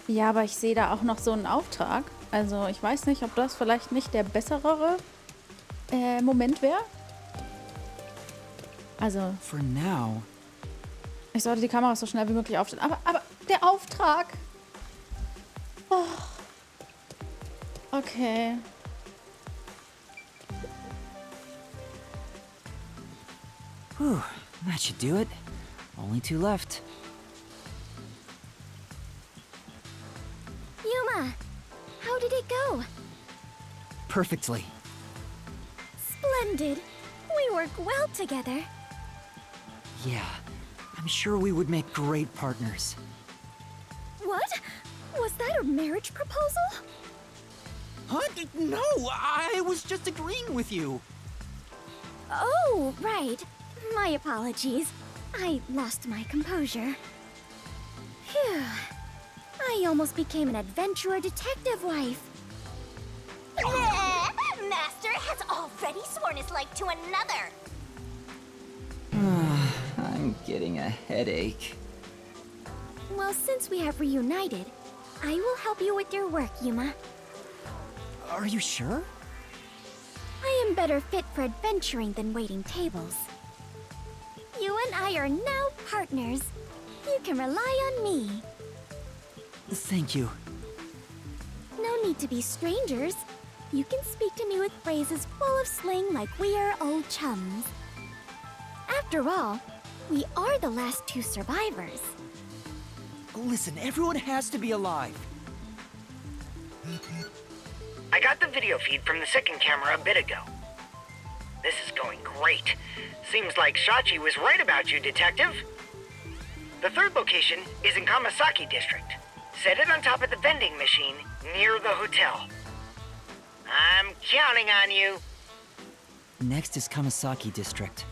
Ja, aber ich sehe da auch noch so einen Auftrag. Also ich weiß nicht, ob das vielleicht nicht der bessere Moment wäre. Also, For now. ich sollte die Kamera so schnell wie möglich aufstellen. Aber der Auftrag. Oh. Okay. Whew, that should do it. Only 2 left. Yuma, how did it go? Perfectly. Splendid. We work well together. Yeah, I'm sure we would make great partners. What? Was that a marriage proposal? Huh? No, I was just agreeing with you. Oh, right. My apologies. I lost my composure. Phew. I almost became an adventurer detective wife. Master has already sworn his life to another. I'm getting a headache. Well, since we have reunited, I will help you with your work, Yuma. Are you sure? I am better fit for adventuring than waiting tables. You and I are now partners. You can rely on me. Thank you. No need to be strangers. You can speak to me with phrases full of slang like we are old chums. After all, we are the last 2 survivors. Listen, everyone has to be alive. I got the video feed from the second camera a bit ago. This is going great. Seems like Shachi was right about you, Detective. The third location is in Kamasaki District. Set it on top of the vending machine near the hotel. I'm counting on you. Next is Kamasaki District.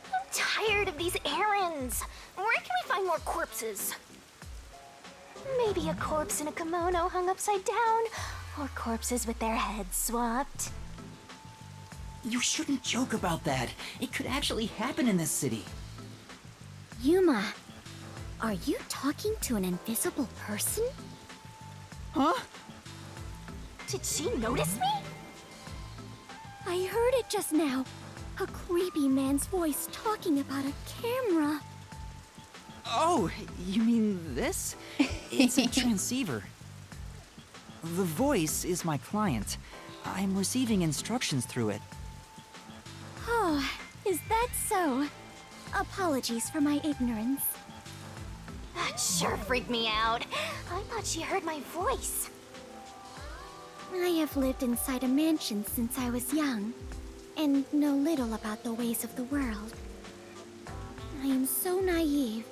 I'm tired of these errands. Where can we find more corpses? Maybe a corpse in a kimono hung upside down, or corpses with their heads swapped. You shouldn't joke about that. It could actually happen in this city. Yuma, are you talking to an invisible person? Huh? Did she notice me? I heard it just now. A creepy man's voice talking about a camera. Oh, you mean this? It's a transceiver. The voice is my client. I'm receiving instructions through it. Oh, is that so? Apologies for my ignorance. That sure freaked me out. I thought she heard my voice. I have lived inside a mansion since I was young, and know little about the ways of the world. I am so naive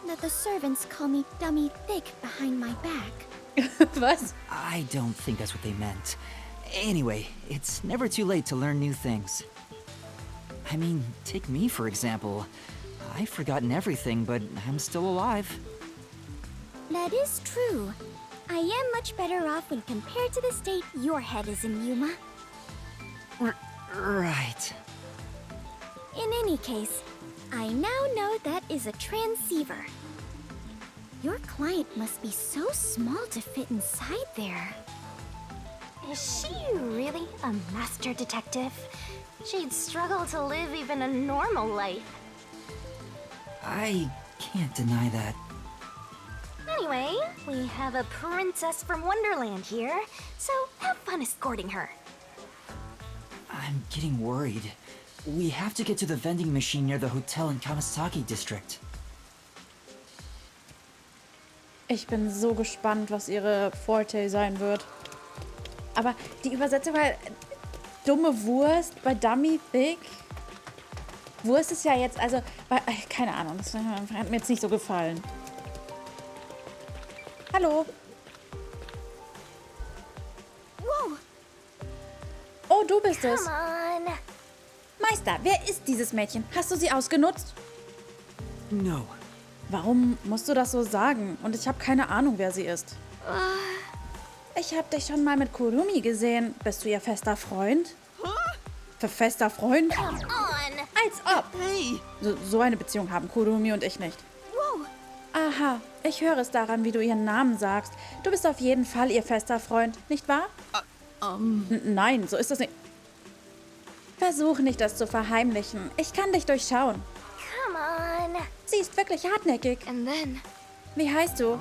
that the servants call me Dummy Thick behind my back. Was? I don't think that's what they meant. Anyway, it's never too late to learn new things. I mean, take me for example. I've forgotten everything, but I'm still alive. That is true. I am much better off when compared to the state your head is in, Yuma. Right. In any case, I now know that is a transceiver. Your client must be so small to fit inside there. Is she really a master detective? She'd struggle to live even a normal life. I can't deny that. Anyway, we have a princess from Wonderland here, so have fun escorting her. I'm getting worried. We have to get to the vending machine near the hotel in Kamasaki District. Ich bin so gespannt, was ihre Forte sein wird. Aber die Übersetzung war dumme Wurst bei Dummy Thick. Wurst ist ja jetzt, also, keine Ahnung, das hat mir jetzt nicht so gefallen. Hallo. Whoa! Oh, du bist es. Come on! Meister, wer ist dieses Mädchen? Hast du sie ausgenutzt? No. Warum musst du das so sagen? Und ich habe keine Ahnung, wer sie ist. Ich habe dich schon mal mit Kurumi gesehen. Bist du ihr fester Freund? Für fester Freund? Come on! Als ob. Hey! So eine Beziehung haben Kurumi und ich nicht. Whoa! Aha, ich höre es daran, wie du ihren Namen sagst. Du bist auf jeden Fall ihr fester Freund, nicht wahr? Nein, so ist das nicht. Versuch nicht, das zu verheimlichen. Ich kann dich durchschauen. Come on. Sie ist wirklich hartnäckig. And then... Wie heißt du?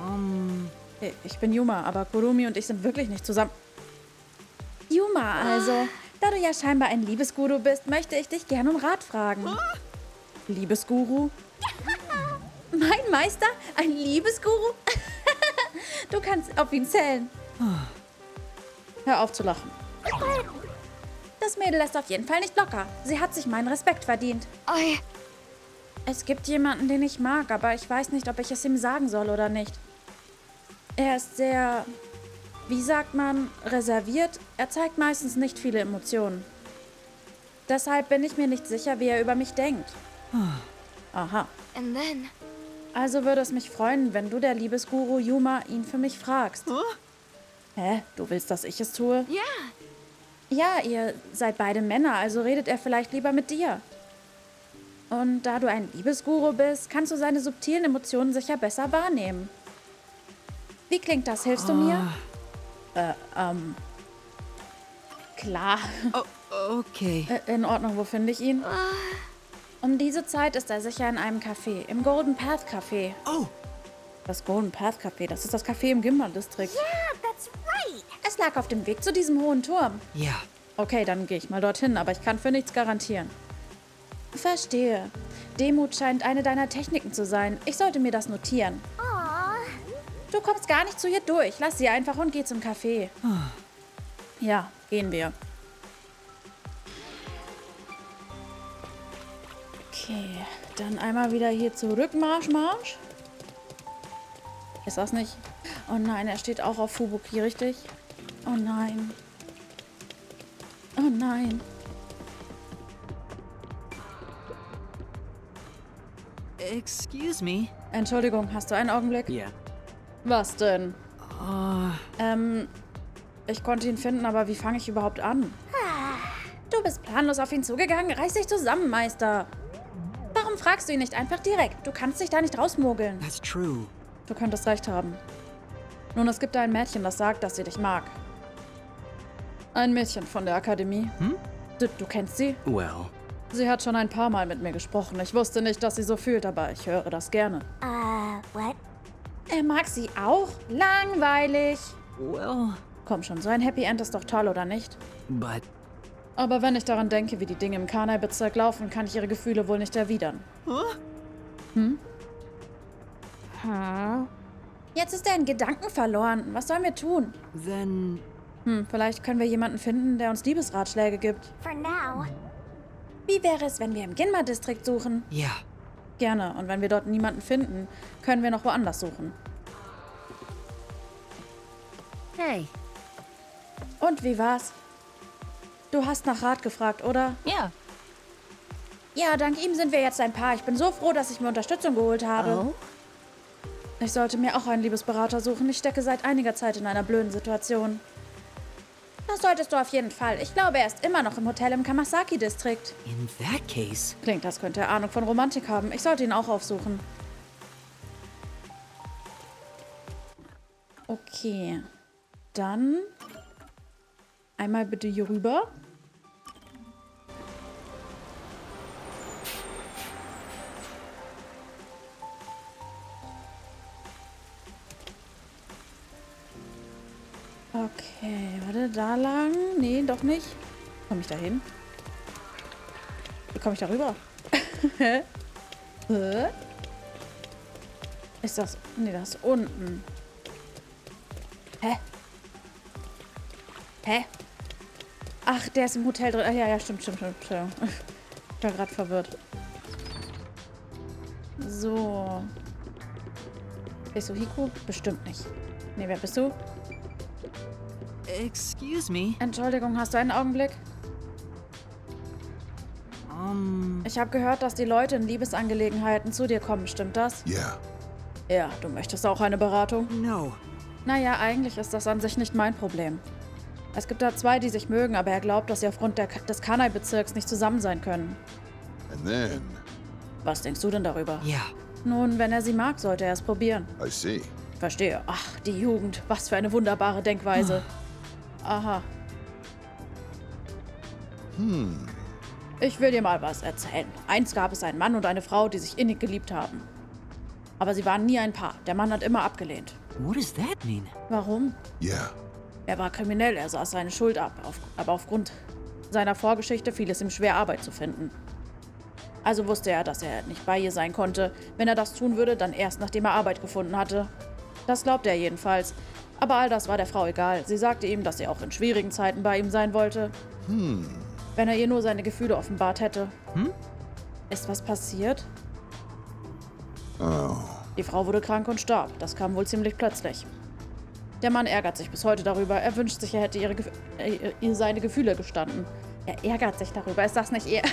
Ich bin Yuma, aber Kurumi und ich sind wirklich nicht zusammen. Yuma, also. Da du ja scheinbar ein Liebesguru bist, möchte ich dich gern um Rat fragen. Liebesguru? Mein Meister? Ein Liebesguru? Du kannst auf ihn zählen. Hör auf zu lachen. Das Mädel lässt auf jeden Fall nicht locker. Sie hat sich meinen Respekt verdient. Es gibt jemanden, den ich mag, aber ich weiß nicht, ob ich es ihm sagen soll oder nicht. Er ist sehr, wie sagt man, reserviert. Er zeigt meistens nicht viele Emotionen. Deshalb bin ich mir nicht sicher, wie er über mich denkt. Aha. And then... Also würde es mich freuen, wenn du, der Liebesguru Yuma, ihn für mich fragst. Hä? Du willst, dass ich es tue? Ja. Ja, ihr seid beide Männer, also redet er vielleicht lieber mit dir. Und da du ein Liebesguru bist, kannst du seine subtilen Emotionen sicher besser wahrnehmen. Wie klingt das? Hilfst du mir? Klar. Okay. In Ordnung, wo finde ich ihn? Um diese Zeit ist er sicher in einem Café, im Golden Path Café. Oh! Das Golden Path Café, das ist das Café im Gimba-Distrikt. Yeah, that's right. Es lag auf dem Weg zu diesem hohen Turm. Ja. Okay, dann gehe ich mal dorthin, aber ich kann für nichts garantieren. Verstehe. Demut scheint eine deiner Techniken zu sein. Ich sollte mir das notieren. Aw. Du kommst gar nicht zu ihr durch. Lass sie einfach und geh zum Café. Ja, gehen wir. Okay, dann einmal wieder hier zurück. Marsch. Ist das nicht? Oh nein, er steht auch auf Fubuki, richtig? Oh nein. Oh nein. Excuse me. Entschuldigung, hast du einen Augenblick? Ja. Was denn? Ich konnte ihn finden, aber wie fange ich überhaupt an? Du bist planlos auf ihn zugegangen. Reiß dich zusammen, Meister. Warum fragst du ihn nicht einfach direkt? Du kannst dich da nicht rausmogeln. That's true. Du könntest recht haben. Nun, es gibt da ein Mädchen, das sagt, dass sie dich mag. Ein Mädchen von der Akademie. Du kennst sie? Well. Sie hat schon ein paar Mal mit mir gesprochen. Ich wusste nicht, dass sie so fühlt, aber ich höre das gerne. What? Er mag sie auch? Langweilig. Well. Komm schon, so ein Happy End ist doch toll, oder nicht? But. Aber wenn ich daran denke, wie die Dinge im Kanai-Bezirk laufen, kann ich ihre Gefühle wohl nicht erwidern. Jetzt ist er in Gedanken verloren. Was sollen wir tun? Then. Vielleicht können wir jemanden finden, der uns Liebesratschläge gibt. For now. Wie wäre es, wenn wir im Ginma-Distrikt suchen? Ja. Gerne. Und wenn wir dort niemanden finden, können wir noch woanders suchen. Hey. Und wie war's? Du hast nach Rat gefragt, oder? Ja. Ja, dank ihm sind wir jetzt ein Paar. Ich bin so froh, dass ich mir Unterstützung geholt habe. Oh? Ich sollte mir auch einen Liebesberater suchen. Ich stecke seit einiger Zeit in einer blöden Situation. Das solltest du auf jeden Fall. Ich glaube, er ist immer noch im Hotel im Kamasaki-Distrikt. In that case. Klingt, als könnte er Ahnung von Romantik haben. Ich sollte ihn auch aufsuchen. Okay. Dann einmal bitte hier rüber. Okay, warte, da lang. Nee, doch nicht. Komme ich da hin? Wie komme ich da rüber? Hä? Ist das... Nee, das ist unten. Hä? Hä? Ach, der ist im Hotel drin. Ach, ja, stimmt. Entschuldigung. Ich war gerade verwirrt. So. Bist du Hiko? Bestimmt nicht. Nee, wer bist du? Excuse me. Entschuldigung, hast du einen Augenblick? Ich habe gehört, dass die Leute in Liebesangelegenheiten zu dir kommen. Stimmt das? Yeah. Ja, du möchtest auch eine Beratung? No. Naja, eigentlich ist das an sich nicht mein Problem. Es gibt da zwei, die sich mögen, aber er glaubt, dass sie aufgrund des Kanai-Bezirks nicht zusammen sein können. And then, Was denkst du denn darüber? Ja. Nun, wenn er sie mag, sollte er es probieren. I see. Verstehe. Ach, die Jugend. Was für eine wunderbare Denkweise. Aha. Ich will dir mal was erzählen. Einst gab es einen Mann und eine Frau, die sich innig geliebt haben. Aber sie waren nie ein Paar. Der Mann hat immer abgelehnt. What does that mean? Warum? Yeah. Er war kriminell, er saß seine Schuld ab. Aber aufgrund seiner Vorgeschichte fiel es ihm schwer, Arbeit zu finden. Also wusste er, dass er nicht bei ihr sein konnte. Wenn er das tun würde, dann erst, nachdem er Arbeit gefunden hatte. Das glaubte er jedenfalls. Aber all das war der Frau egal. Sie sagte ihm, dass sie auch in schwierigen Zeiten bei ihm sein wollte. Wenn er ihr nur seine Gefühle offenbart hätte. Ist was passiert? Oh. Die Frau wurde krank und starb. Das kam wohl ziemlich plötzlich. Der Mann ärgert sich bis heute darüber. Er wünscht sich, er hätte ihr seine Gefühle gestanden. Er ärgert sich darüber. Ist das nicht eher...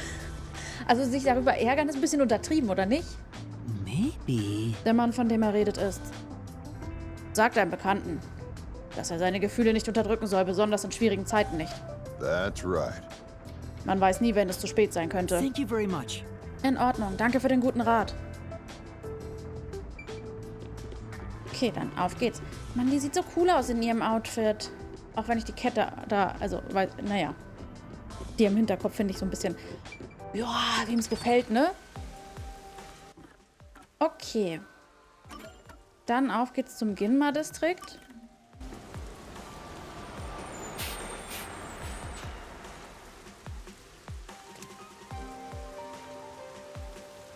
Also sich darüber ärgern ist ein bisschen untertrieben, oder nicht? Maybe. Der Mann, von dem er redet, ist... Sagt einem Bekannten, dass er seine Gefühle nicht unterdrücken soll, besonders in schwierigen Zeiten nicht. That's right. Man weiß nie, wenn es zu spät sein könnte. Thank you very much. In Ordnung, danke für den guten Rat. Okay, dann auf geht's. Mann, die sieht so cool aus in ihrem Outfit. Auch wenn ich die Kette da, also, weil, naja. Die im Hinterkopf finde ich so ein bisschen, ja, wem es gefällt, ne? Okay. Dann auf geht's zum Ginma-Distrikt.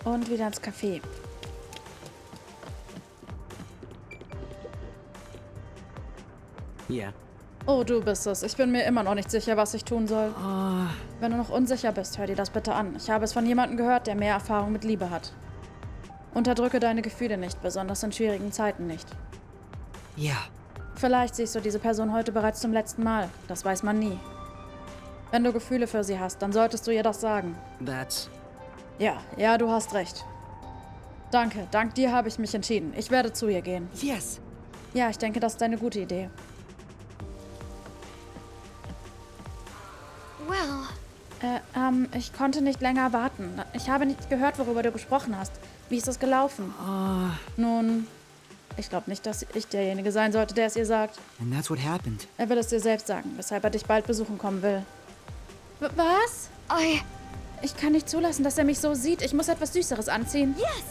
Und wieder ins Café. Yeah. Oh, du bist es. Ich bin mir immer noch nicht sicher, was ich tun soll. Wenn du noch unsicher bist, hör dir das bitte an. Ich habe es von jemandem gehört, der mehr Erfahrung mit Liebe hat. Unterdrücke deine Gefühle nicht, besonders in schwierigen Zeiten nicht. Ja. Vielleicht siehst du diese Person heute bereits zum letzten Mal. Das weiß man nie. Wenn du Gefühle für sie hast, dann solltest du ihr das sagen. That's... Ja, du hast recht. Danke, dank dir habe ich mich entschieden. Ich werde zu ihr gehen. Yes. Ja, ich denke, das ist eine gute Idee. Well, Ich konnte nicht länger warten. Ich habe nicht gehört, worüber du gesprochen hast. Wie ist es gelaufen? Nun, ich glaube nicht, dass ich derjenige sein sollte, der es ihr sagt. And that's what happened. Er will es dir selbst sagen, weshalb er dich bald besuchen kommen will. Was? Ich kann nicht zulassen, dass er mich so sieht. Ich muss etwas Süßeres anziehen. yes!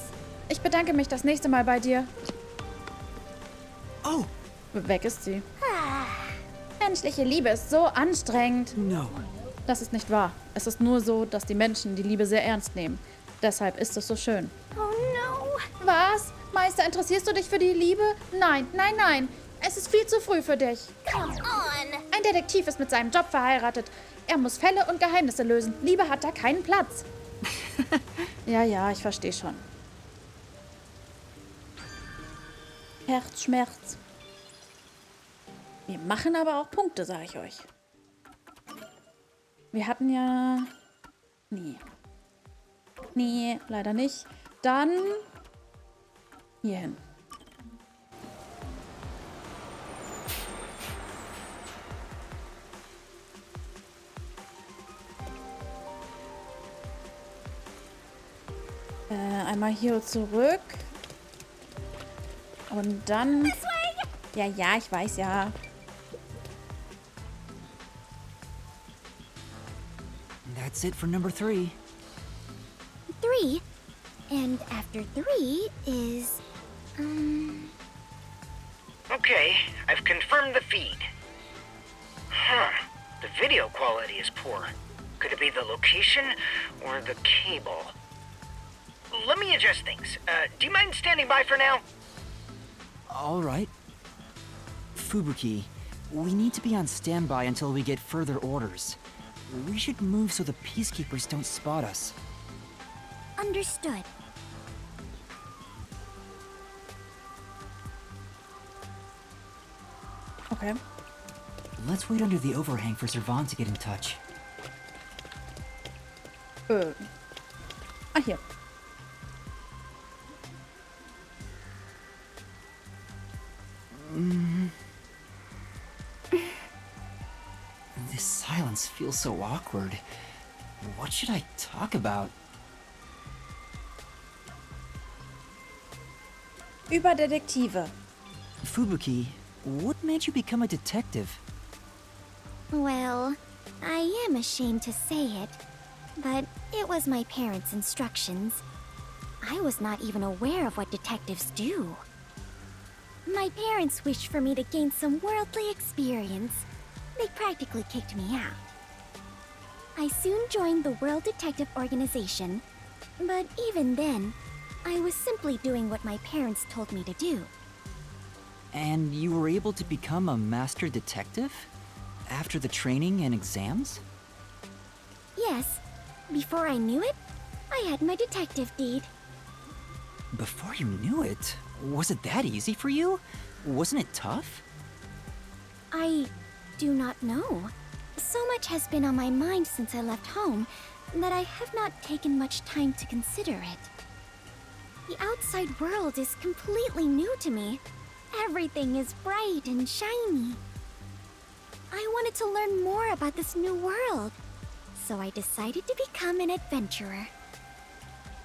Ich bedanke mich das nächste Mal bei dir. Oh, Weg ist sie. Menschliche Liebe ist so anstrengend. no. Das ist nicht wahr. Es ist nur so, dass die Menschen die Liebe sehr ernst nehmen. Deshalb ist es so schön. Oh no! Was? Meister, interessierst du dich für die Liebe? Nein. Es ist viel zu früh für dich. Come on! Ein Detektiv ist mit seinem Job verheiratet. Er muss Fälle und Geheimnisse lösen. Liebe hat da keinen Platz. Ja, ich verstehe schon. Herzschmerz. Wir machen aber auch Punkte, sage ich euch. Wir hatten ja... Nee, leider nicht. Dann... hierhin. Einmal hier zurück. Und dann... Ja, ich weiß ja. That's it for number 3. 3? And after 3 is... Okay, I've confirmed the feed. Huh. The video quality is poor. Could it be the location or the cable? Let me adjust things. Do you mind standing by for now? All right. Fubuki, we need to be on standby until we get further orders. We should move so the peacekeepers don't spot us. Understood. Okay. Let's wait under the overhang for Servan to get in touch. Hier. This silence feels so awkward. What should I talk about? Über Detektive. Fubuki, what made you become a detective? Well, I am ashamed to say it, but it was my parents' instructions. I was not even aware of what detectives do. My parents wished for me to gain some worldly experience. They practically kicked me out. I soon joined the World Detective Organization, but even then, I was simply doing what my parents told me to do. And you were able to become a master detective? After the training and exams? Yes, before I knew it, I had my detective deed. Before you knew it, was it that easy for you? Wasn't it tough? I do not know. So much has been on my mind since I left home that I have not taken much time to consider it. The outside world is completely new to me. Everything is bright and shiny. I wanted to learn more about this new world, so I decided to become an adventurer.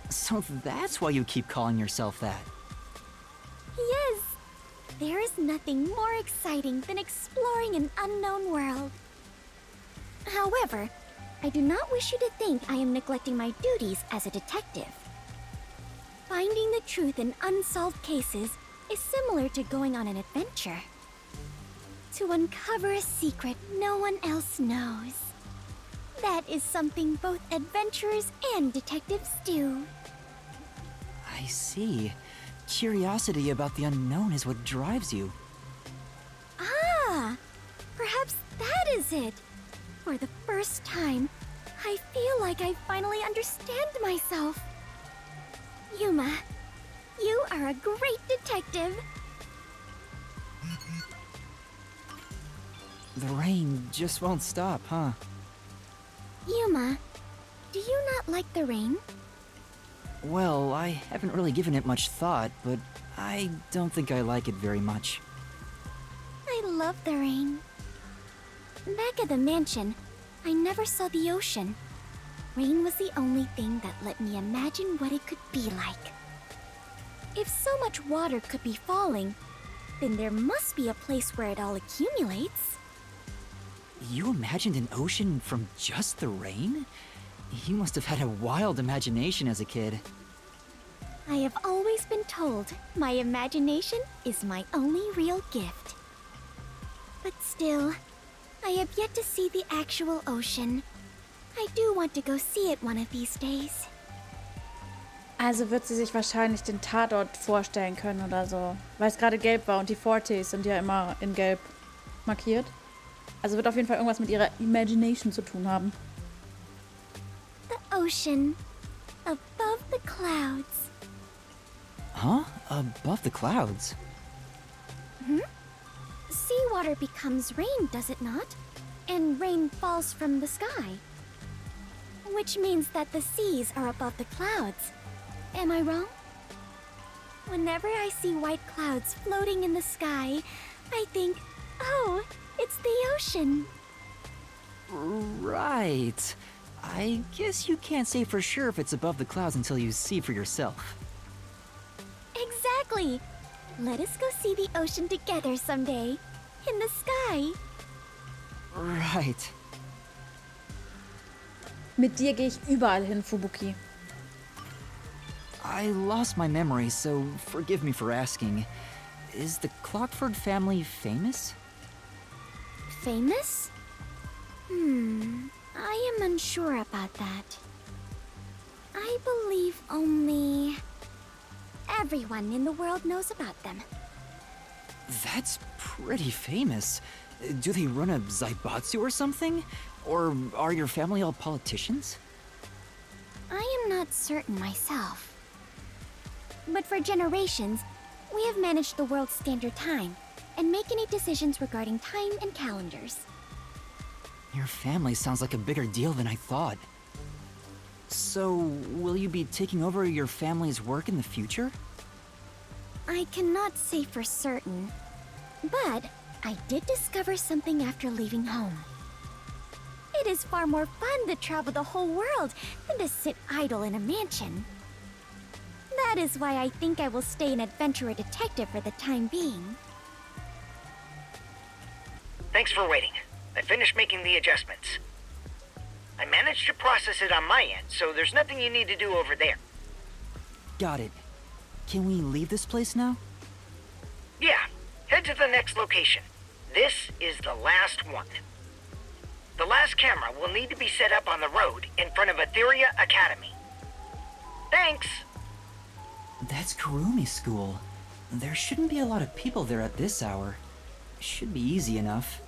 So that's why you keep calling yourself that. Yes, there is nothing more exciting than exploring an unknown world. However, I do not wish you to think I am neglecting my duties as a detective. Finding the truth in unsolved cases is similar to going on an adventure. To uncover a secret no one else knows. That is something both adventurers and detectives do. I see. Curiosity about the unknown is what drives you. Ah, perhaps that is it. For the first time, I feel like I finally understand myself. Yuma, you are a great detective. The rain just won't stop, huh? Yuma, do you not like the rain? Well, I haven't really given it much thought, but I don't think I like it very much. I love the rain. Back at the mansion, I never saw the ocean. Rain was the only thing that let me imagine what it could be like. If so much water could be falling, then there must be a place where it all accumulates. You imagined an ocean from just the rain? You must have had a wild imagination as a kid. I have always been told my imagination is my only real gift. But still, I have yet to see the actual ocean. I do want to go see it one of these days. Also wird sie sich wahrscheinlich den Tatort vorstellen können oder so. Weil es gerade gelb war und die Fortes sind ja immer in gelb markiert. Also wird auf jeden Fall irgendwas mit ihrer Imagination zu tun haben. The ocean, above the clouds. Huh? Above the clouds? Seawater becomes rain, does it not? And rain falls from the sky. Which means that the seas are above the clouds. Am I wrong? Whenever I see white clouds floating in the sky, I think, oh, it's the ocean. Right. I guess you can't say for sure if it's above the clouds until you see for yourself. Exactly. Let us go see the ocean together someday. In the sky. Right. Mit dir gehe ich überall hin, Fubuki. I lost my memory, so forgive me for asking. Is the Clockford family famous? Famous? I am unsure about that. I believe only everyone in the world knows about them. That's pretty famous. Do they run a zaibatsu or something? Or are your family all politicians? I am not certain myself. But for generations, we have managed the world's standard time and make any decisions regarding time and calendars. Your family sounds like a bigger deal than I thought. So, will you be taking over your family's work in the future? I cannot say for certain, but I did discover something after leaving home. It is far more fun to travel the whole world than to sit idle in a mansion. That That is why I think I will stay an adventurer detective for the time being. Thanks for waiting. I finished making the adjustments. I managed to process it on my end, so there's nothing you need to do over there. Got it. Can we leave this place now? Yeah, head to the next location. This is the last one. The last camera will need to be set up on the road in front of Etheria Academy. Thanks! That's Kurumi School. There shouldn't be a lot of people there at this hour. Should be easy enough.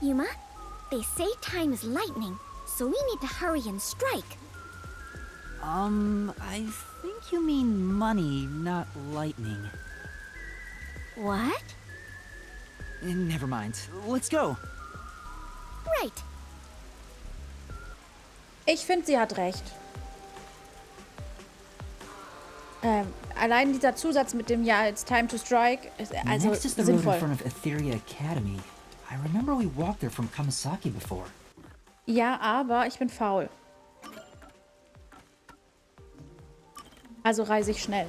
Yuma, they say time is lightning, so we need to hurry and strike. I think you mean money, not lightning. What? Never mind. Let's go. Right. Ich finde, sie hat recht. Allein dieser Zusatz mit dem Ja, it's time to strike, ist also Next is the road in sinnvoll. front of Etheria Academy. I remember we walked there from Kamasaki before. Ja, aber ich bin faul. Also reise ich schnell.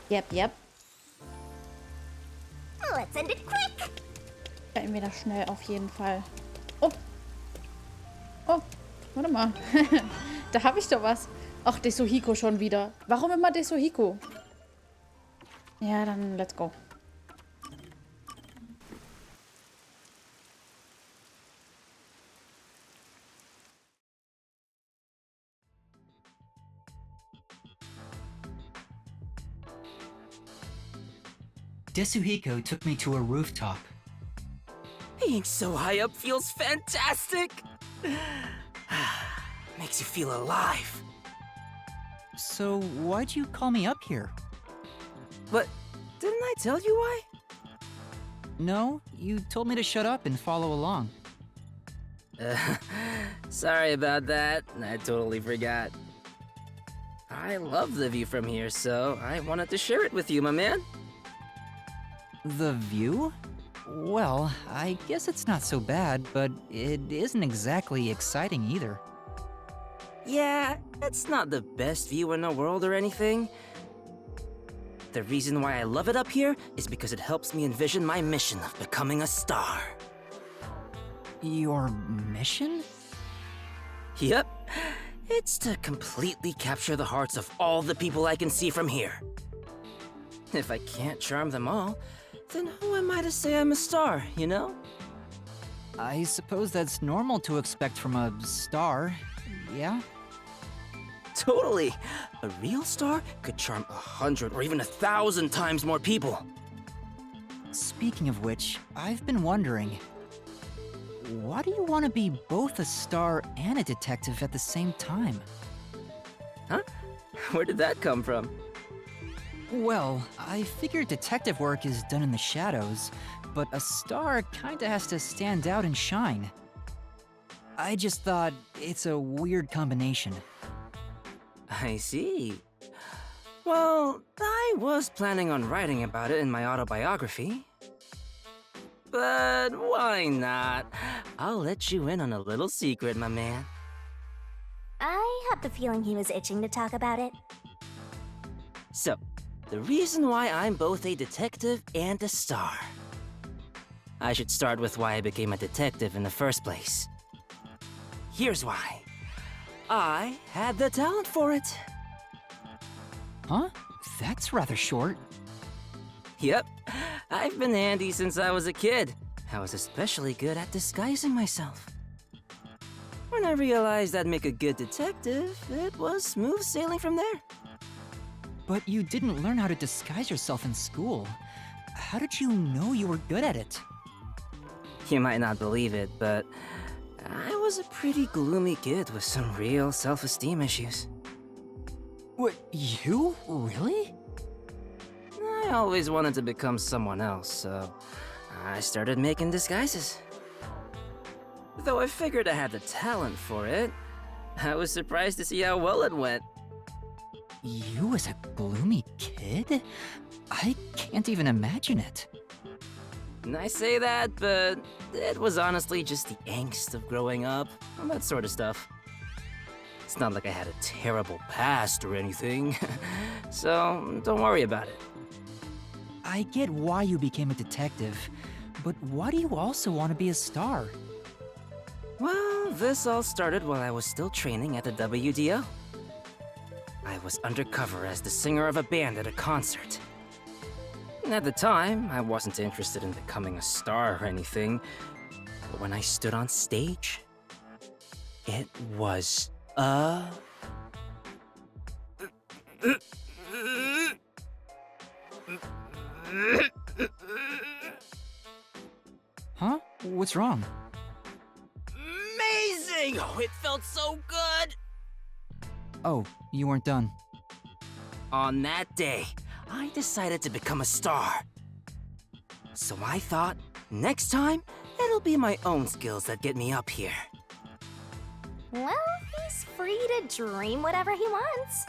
Yep. Let's end it quick! Stellen wir das schnell auf jeden Fall. Oh, warte mal. Da habe ich doch was. Ach, Desuhiko schon wieder. Warum immer Desuhiko? Ja, dann let's go. Desuhiko took me to a rooftop. Being so high up feels fantastic! Makes you feel alive. So, why'd you call me up here? But didn't I tell you why? No, you told me to shut up and follow along. Sorry about that. I totally forgot. I love the view from here, so I wanted to share it with you, my man. The view? Well, I guess it's not so bad, but it isn't exactly exciting either. Yeah, it's not the best view in the world or anything. The reason why I love it up here is because it helps me envision my mission of becoming a star. Your mission? Yep, it's to completely capture the hearts of all the people I can see from here. If I can't charm them all, then who am I to say I'm a star, you know? I suppose that's normal to expect from a star, yeah? Totally! A real star could charm 100 or even 1,000 times more people. Speaking of which, I've been wondering, why do you want to be both a star and a detective at the same time? Huh? Where did that come from? Well, I figured detective work is done in the shadows, but a star kinda has to stand out and shine. I just thought it's a weird combination. I see. Well, I was planning on writing about it in my autobiography. But why not? I'll let you in on a little secret, my man. I have the feeling he was itching to talk about it. So, the reason why I'm both a detective and a star. I should start with why I became a detective in the first place. Here's why. I had the talent for it. Huh? That's rather short. Yep, I've been handy since I was a kid. I was especially good at disguising myself. When I realized I'd make a good detective, it was smooth sailing from there. But you didn't learn how to disguise yourself in school. How did you know you were good at it? You might not believe it, but I was a pretty gloomy kid with some real self-esteem issues. What, you? Really? I always wanted to become someone else, so I started making disguises. Though I figured I had the talent for it, I was surprised to see how well it went. You as a gloomy kid? I can't even imagine it. And I say that, but it was honestly just the angst of growing up, and that sort of stuff. It's not like I had a terrible past or anything. So, don't worry about it. I get why you became a detective, but why do you also want to be a star? Well, this all started while I was still training at the WDO. I was undercover as the singer of a band at a concert. At the time, I wasn't interested in becoming a star or anything, but when I stood on stage, it was Huh? What's wrong? amazing! Oh, it felt so good! Oh, you weren't done. On that day, I decided to become a star. So I thought, next time, it'll be my own skills that get me up here. Well, he's free to dream whatever he wants.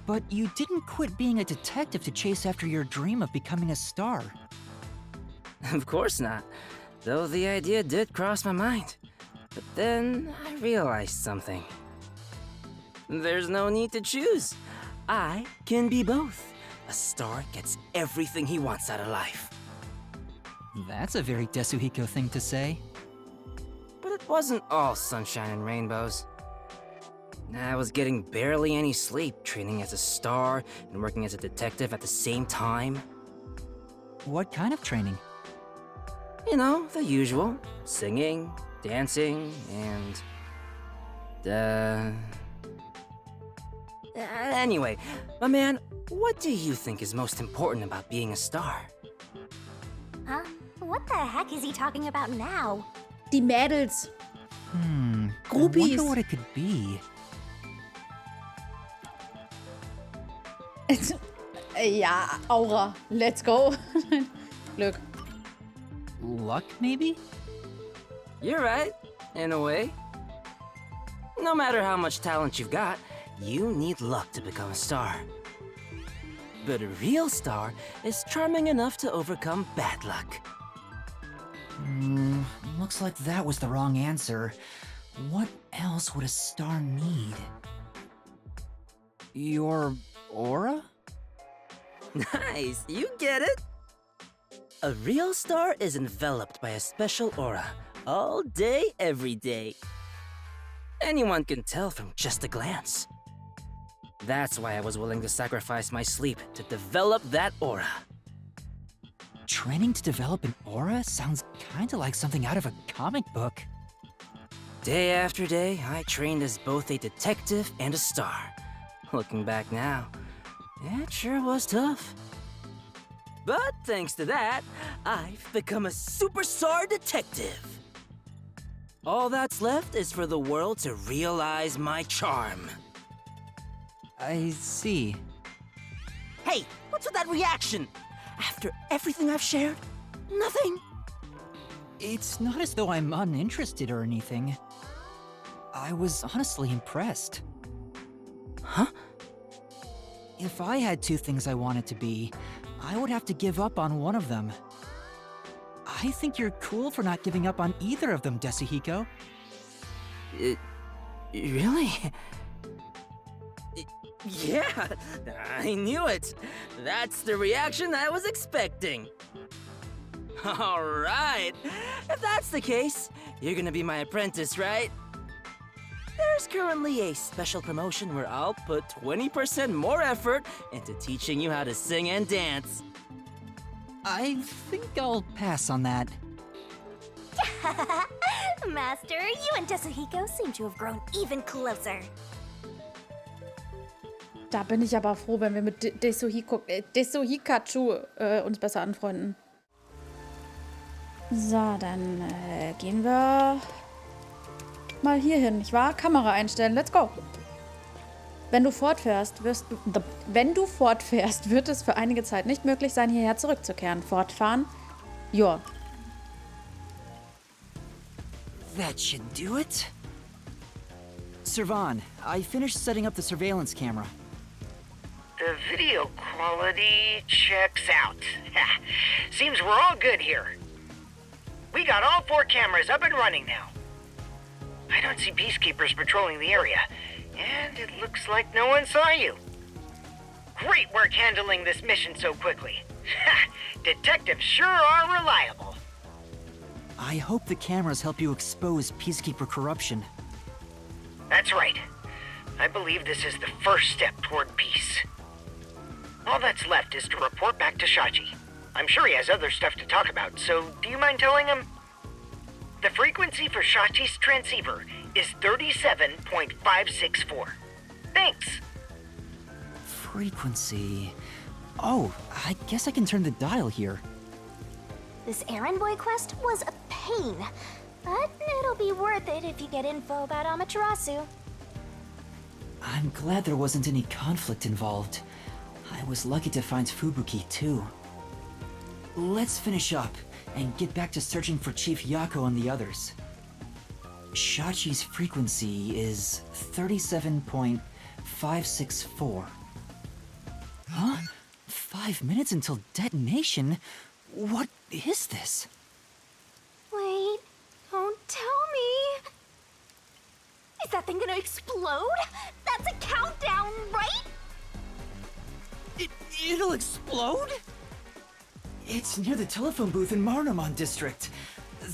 But you didn't quit being a detective to chase after your dream of becoming a star. Of course not, though the idea did cross my mind. But then I realized something. There's no need to choose. I can be both. A star gets everything he wants out of life. That's a very Desuhiko thing to say. But it wasn't all sunshine and rainbows. I was getting barely any sleep, training as a star and working as a detective at the same time. What kind of training? You know, the usual. Singing, dancing, and... Anyway, my man, what do you think is most important about being a star? Huh? What the heck is he talking about now? Die Mädels. I Groupies. wonder what it could be. Ja, Aura. Let's go. Glück. Luck, maybe? You're right, in a way. No matter how much talent you've got, you need luck to become a star. But a real star is charming enough to overcome bad luck. Looks like that was the wrong answer. What else would a star need? Your aura? Nice, you get it. A real star is enveloped by a special aura, all day, every day. Anyone can tell from just a glance. That's why I was willing to sacrifice my sleep to develop that aura. Training to develop an aura sounds kinda like something out of a comic book. Day after day, I trained as both a detective and a star. Looking back now, it sure was tough. But thanks to that, I've become a superstar detective. All that's left is for the world to realize my charm. I see. Hey, what's with that reaction? After everything I've shared, nothing? It's not as though I'm uninterested or anything. I was honestly impressed. Huh? If I had two things I wanted to be, I would have to give up on one of them. I think you're cool for not giving up on either of them, Desuhiko. Really? Yeah, I knew it. That's the reaction I was expecting. All right. If that's the case, you're gonna be my apprentice, right? There's currently a special promotion where I'll put 20% more effort into teaching you how to sing and dance. I think I'll pass on that. Master, you and Desuhiko seem to have grown even closer. Da bin ich aber froh, wenn wir mit Desuhikachu uns besser anfreunden. So, dann gehen wir mal hier hin, nicht wahr? Kamera einstellen, let's go. Wenn du fortfährst, wird es für einige Zeit nicht möglich sein, hierher zurückzukehren. Fortfahren? Ja. That should do it. Servan, I finished setting up the surveillance camera. The video quality checks out. Seems we're all good here. We got all 4 cameras up and running now. I don't see peacekeepers patrolling the area, and it looks like no one saw you. Great work handling this mission so quickly. Detectives sure are reliable. I hope the cameras help you expose Peacekeeper corruption. That's right. I believe this is the first step toward peace. All that's left is to report back to Shachi. I'm sure he has other stuff to talk about, so do you mind telling him? The frequency for Shachi's transceiver is 37.564. Thanks. Frequency... Oh, I guess I can turn the dial here. This errand boy quest was a pain, but it'll be worth it if you get info about Amaterasu. I'm glad there wasn't any conflict involved. I was lucky to find Fubuki, too. Let's finish up and get back to searching for Chief Yako and the others. Shachi's frequency is 37.564. Huh? 5 minutes until detonation? What is this? Wait, don't tell me. Is that thing gonna explode? That's a countdown, right? It'll explode? It's near the telephone booth in Marnomon district.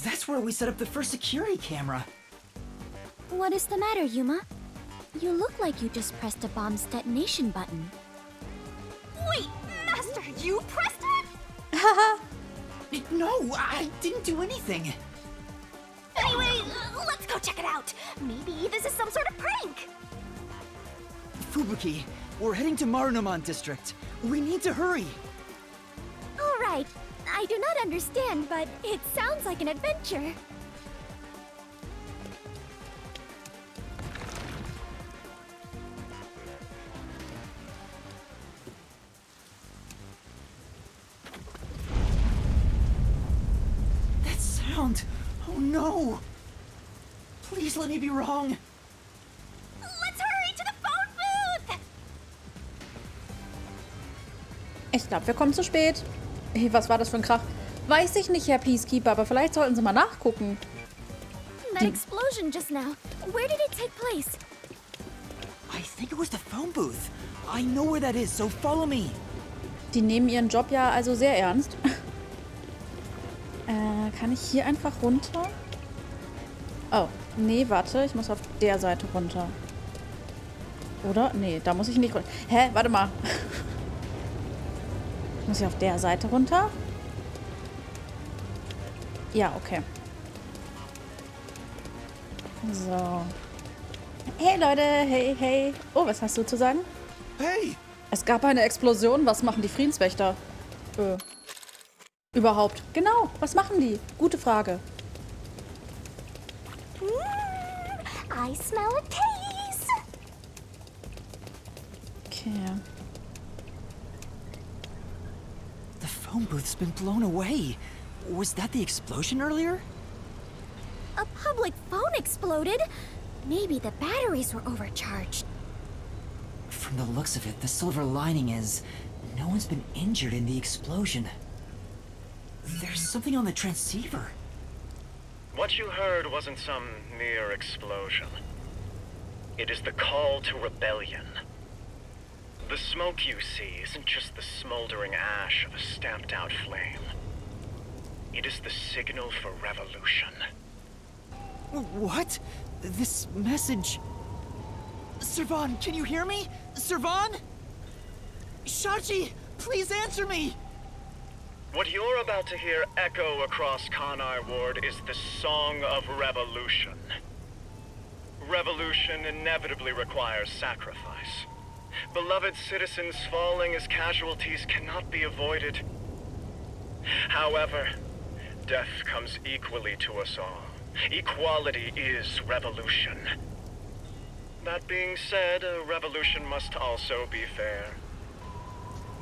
That's where we set up the first security camera. What is the matter, Yuma? You look like you just pressed a bomb's detonation button. Wait, Master, you pressed it? No, I didn't do anything. Anyway, let's go check it out. Maybe this is some sort of prank. Fubuki, we're heading to Marnomon district. We need to hurry. All right. I do not understand, but it sounds like an adventure. That sound. Oh no. Please let me be wrong. Let's hurry to the phone booth! Ich glaube, wir kommen zu spät. Hey, was war das für ein Krach? Weiß ich nicht, Herr Peacekeeper, aber vielleicht sollten Sie mal nachgucken. That explosion just now. Where did it take place? I think it was the phone booth. I know where that is, so follow me. Die nehmen ihren Job ja also sehr ernst. Kann ich hier einfach runter? Oh, nee, warte, ich muss auf der Seite runter. Oder? Nee, da muss ich nicht runter. Hä? Warte mal. Muss ich auf der Seite runter? Ja, okay. So. Hey Leute, hey, hey. Oh, was hast du zu sagen? Hey! Es gab eine Explosion. Was machen die Friedenswächter? Überhaupt. Genau, was machen die? Gute Frage. I smell a case. Okay. The phone booth's been blown away. Was that the explosion earlier? A public phone exploded? Maybe the batteries were overcharged. From the looks of it, the silver lining is no one's been injured in the explosion. There's something on the transceiver. What you heard wasn't some mere explosion. It is the call to rebellion. The smoke you see isn't just the smoldering ash of a stamped-out flame. It is the signal for revolution. What? This message... Servan, can you hear me? Servan? Shachi, please answer me! What you're about to hear echo across Kanar Ward is the Song of Revolution. Revolution inevitably requires sacrifice. Beloved citizens falling as casualties cannot be avoided. However, death comes equally to us all. Equality is revolution. That being said, a revolution must also be fair.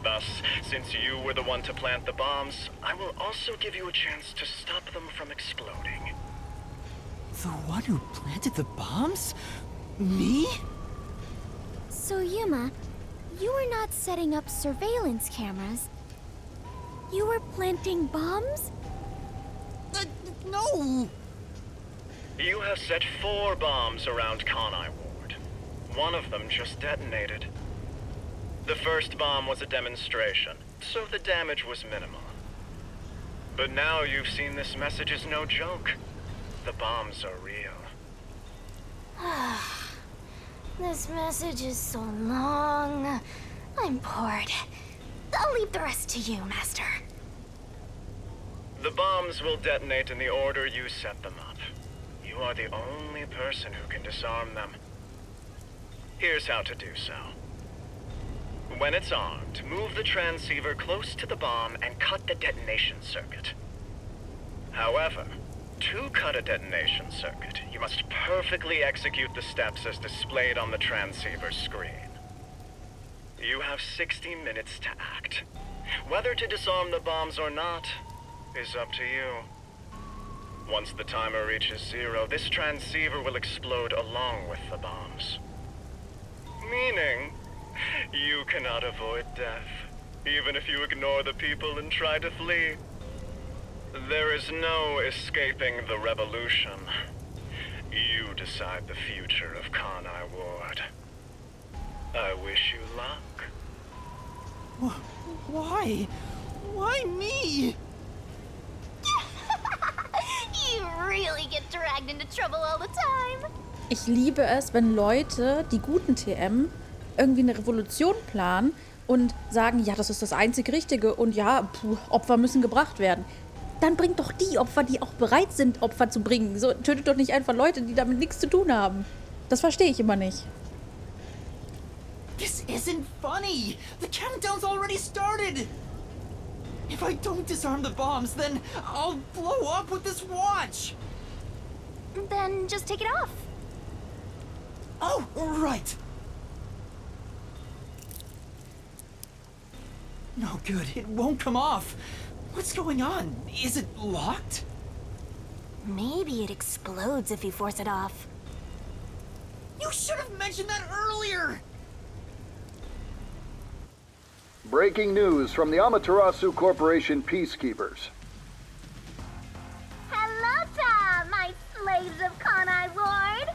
Thus, since you were the one to plant the bombs, I will also give you a chance to stop them from exploding. The one who planted the bombs? Me? So, Yuma, you were not setting up surveillance cameras. You were planting bombs? No! You have set 4 bombs around Conai Ward. One of them just detonated. The first bomb was a demonstration, so the damage was minimal. But now you've seen this message is no joke. The bombs are real. This message is so long. I'm bored. I'll leave the rest to you, Master. The bombs will detonate in the order you set them up. You are the only person who can disarm them. Here's how to do so. When it's armed, move the transceiver close to the bomb and cut the detonation circuit. However, to cut a detonation circuit, you must perfectly execute the steps as displayed on the transceiver screen. You have 60 minutes to act. Whether to disarm the bombs or not is up to you. Once the timer reaches 0, this transceiver will explode along with the bombs. Meaning, you cannot avoid death, even if you ignore the people and try to flee. There is no escaping the revolution. You decide the future of Conai Ward. I wish you luck. Why? Why me? You really get dragged into trouble all the time. Ich liebe es, wenn Leute, die guten TM, irgendwie eine Revolution planen und sagen, ja, das ist das einzig Richtige und ja, Opfer müssen gebracht werden. Dann bringt doch die Opfer, die auch bereit sind, Opfer zu bringen. So, tötet doch nicht einfach Leute, die damit nichts zu tun haben. Das verstehe ich immer nicht. This isn't funny! The countdown's already started! If I don't disarm the bombs, then I'll blow up with this watch! Then just take it off. Oh, right! No good, it won't come off. What's going on? Is it locked? Maybe it explodes if you force it off. You should have mentioned that earlier! Breaking news from the Amaterasu Corporation Peacekeepers. Hello, my slaves of Conai Ward.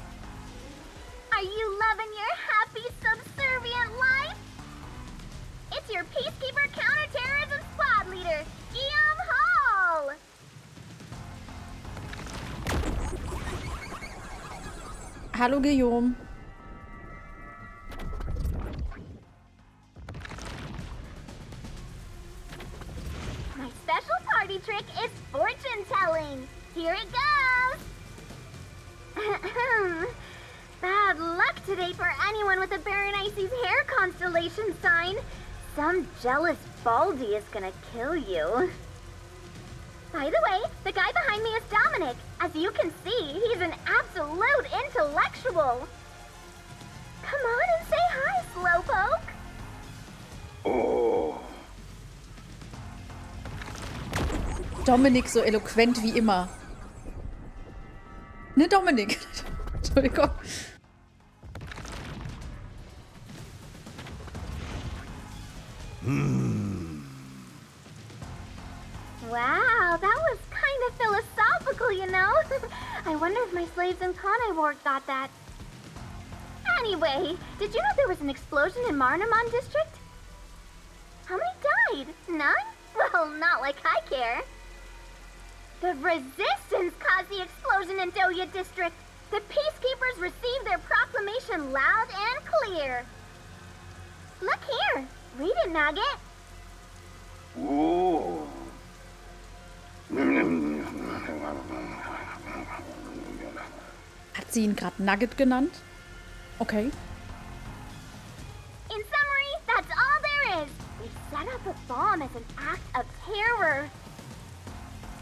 Are you loving your happy, subservient life? It's your Peacekeeper Counterterrorism Squad Leader, Guillaume Hall. Hallo Guillaume. My special party trick is fortune telling. Here it goes. Bad luck today for anyone with a Berenice's hair constellation sign. Some jealous Baldy is gonna kill you. By the way, the guy behind me is Dominic. As you can see, he's an absolute intellectual. Come on and say hi, Slowpoke. Oh. Dominik so eloquent wie immer. Ne, Dominik? Entschuldigung. Wow, that was kind of philosophical, you know? I wonder if my slaves in Conai Ward got that. Anyway, did you know there was an explosion in Marnamon District? How many died? None? Well, not like I care. The Resistance caused the explosion in Doya District. The Peacekeepers received their proclamation loud and clear. Look here. Read it, Nugget. Ooh. Hat sie ihn gerade Nugget genannt? Okay. In summary, that's all there is. We set up a bomb as an act of terror.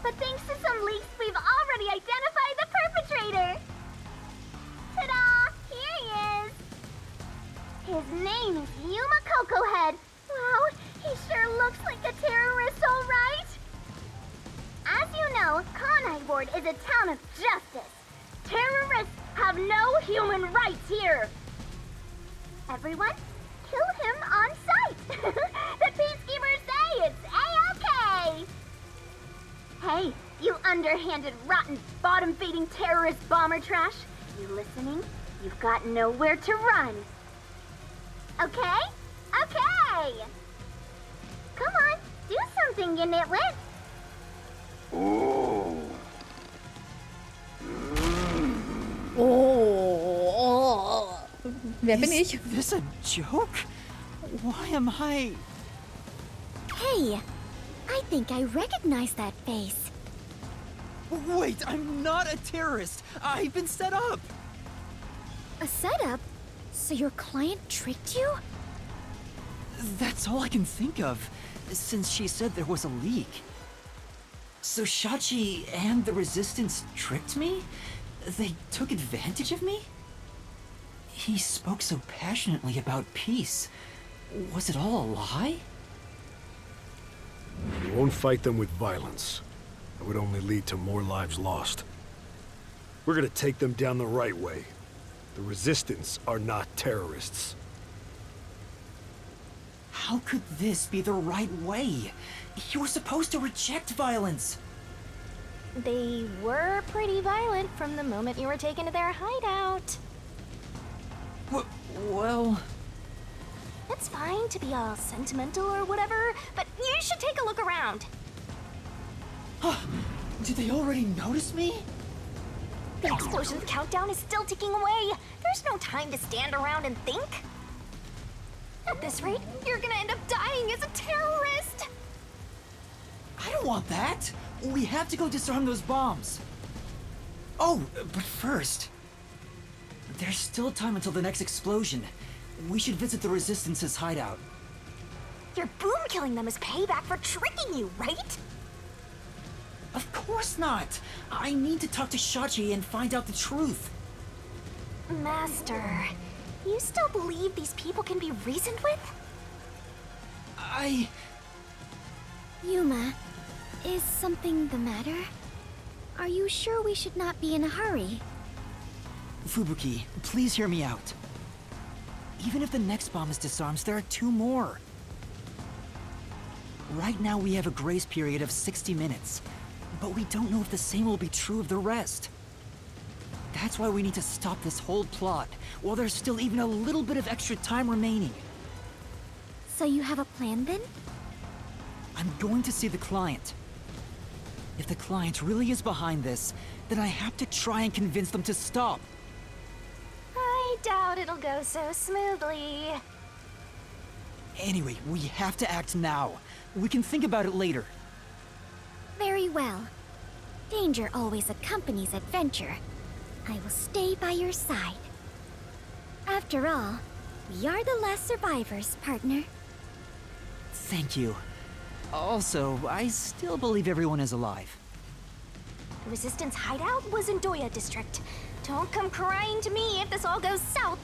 But thanks to some leaks, we've already identified the perpetrator. Ta-da! Here he is. His name is Yuma Cocohead. Wow, he sure looks like a terrorist, all right. As you know, Conai Ward is a town of justice. Terrorists have no human rights here. Everyone, kill him on sight. The Peacekeepers say it's A-OK. Hey, you underhanded, rotten, bottom-feeding terrorist bomber trash? You listening? You've got nowhere to run. Okay? Okay! Come on, do something, you nitwit! Ooh. Oh. Wer bin ich? Is this a joke? Why am I... Hey, I think I recognize that face. Wait, I'm not a terrorist. I've been set up. A setup? So your client tricked you? That's all I can think of, since she said there was a leak. So Shachi and the Resistance tricked me? They took advantage of me? He spoke so passionately about peace. Was it all a lie? We won't fight them with violence. It would only lead to more lives lost. We're gonna take them down the right way. The Resistance are not terrorists. How could this be the right way? You were supposed to reject violence. They were pretty violent from the moment you were taken to their hideout. Well... It's fine to be all sentimental or whatever, but you should take a look around. Did they already notice me? The explosion's countdown is still ticking away. There's no time to stand around and think. At this rate, you're gonna end up dying as a terrorist. I don't want that. We have to go disarm those bombs. Oh, but first... There's still time until the next explosion. We should visit the Resistance's hideout. Your boom killing them is payback for tricking you, right? Of course not! I need to talk to Shachi and find out the truth. Master, you still believe these people can be reasoned with? Yuma, is something the matter? Are you sure we should not be in a hurry? Fubuki, please hear me out. Even if the next bomb is disarmed, there are 2 more. Right now we have a grace period of 60 minutes, but we don't know if the same will be true of the rest. That's why we need to stop this whole plot, while there's still even a little bit of extra time remaining. So you have a plan then? I'm going to see the client. If the client really is behind this, then I have to try and convince them to stop. I doubt it'll go so smoothly. Anyway, we have to act now. We can think about it later. Very well. Danger always accompanies adventure. I will stay by your side. After all, we are the last survivors, partner. Thank you. Also, I still believe everyone is alive. The Resistance hideout was in Doya District. Don't come crying to me if this all goes south.